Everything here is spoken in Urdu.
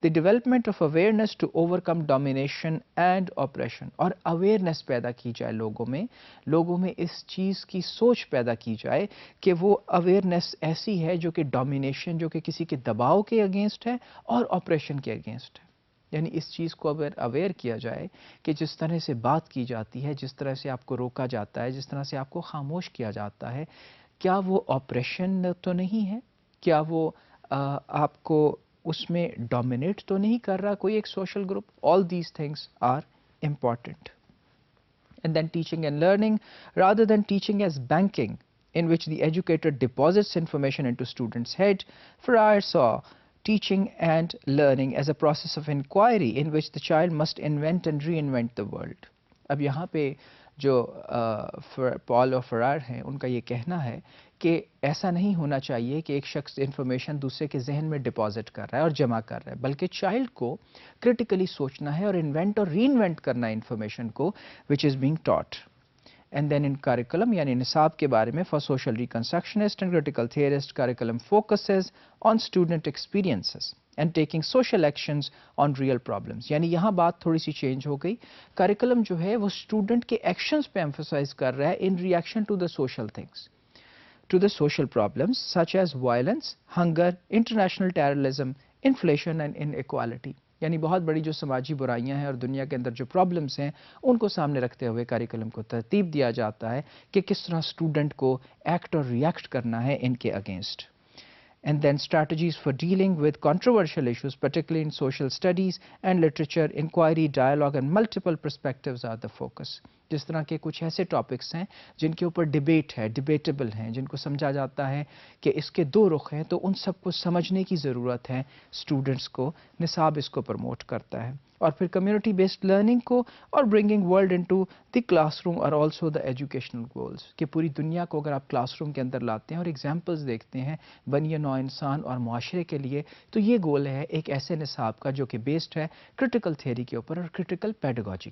the development of awareness to overcome domination and oppression. اور awareness پیدا کی جائے لوگوں میں اس چیز کی سوچ پیدا کی جائے کہ وہ awareness ایسی ہے جو کہ domination جو کہ کسی کے دباؤ کے اگینسٹ ہے اور oppression کے اگینسٹ ہے. یعنی اس چیز کو اگر اویئر کیا جائے کہ جس طرح سے بات کی جاتی ہے، جس طرح سے آپ کو روکا جاتا ہے، جس طرح سے آپ کو خاموش کیا جاتا ہے، کیا وہ آپریشن تو نہیں ہے؟ کیا وہ آپ کو اس میں ڈومینیٹ تو نہیں کر رہا کوئی ایک social group? All these things are important. And then teaching and learning, rather than teaching as banking, in which the educator deposits information into students' head, Freire saw teaching and learning as a process of inquiry in which the child must invent and reinvent the world. اب یہاں پہ جو پال اور فرار ہیں ان کا یہ کہنا ہے کہ ایسا نہیں ہونا چاہیے کہ ایک شخص انفارمیشن دوسرے کے ذہن میں ڈپازٹ کر رہا ہے اور جمع کر رہا ہے، بلکہ چائلڈ کو کرٹیکلی سوچنا ہے اور انوینٹ اور ری انوینٹ کرنا ہے انفارمیشن کو which is being taught. And then in curriculum یعنی نصاب کے بارے میں for social reconstructionist and critical theorist curriculum focuses on student experiences and taking social actions on real problems. یعنی یہاں بات تھوڑی سی چینج ہو گئی. کریکولم جو ہے وہ اسٹوڈنٹ کے ایکشنز پہ ایمفسائز کر رہا ہے in reaction to the social things, to the social problems such as violence, hunger, international terrorism, inflation and inequality. یعنی بہت بڑی جو سماجی برائیاں ہیں اور دنیا کے اندر جو پرابلمس ہیں ان کو سامنے رکھتے ہوئے کریکولم کو ترتیب دیا جاتا ہے کہ کس طرح اسٹوڈنٹ کو ایکٹ اور ریئیکٹ کرنا ہے ان کے against. And then strategies for dealing with controversial issues, particularly in social studies and literature, inquiry, dialogue and multiple perspectives are the focus. جس طرح کے کچھ ایسے ٹاپکس ہیں جن کے اوپر ڈیبیٹ ہے، ڈیبیٹیبل ہیں، جن کو سمجھا جاتا ہے کہ اس کے دو رخ ہیں، تو ان سب کو سمجھنے کی ضرورت ہے اسٹوڈنٹس کو. نصاب اس کو پروموٹ کرتا ہے. اور پھر کمیونٹی بیسڈ لرننگ کو اور bringing world into the class room اور آلسو دا ایجوکیشنل گولز، کہ پوری دنیا کو اگر آپ کلاس روم کے اندر لاتے ہیں اور ایگزامپلز دیکھتے ہیں بنی نوع انسان اور معاشرے کے لیے، تو یہ گول ہے ایک ایسے نصاب کا جو کہ بیسڈ ہے کرٹیکل تھیوری کے اوپر اور کرٹیکل پیڈاگوجی.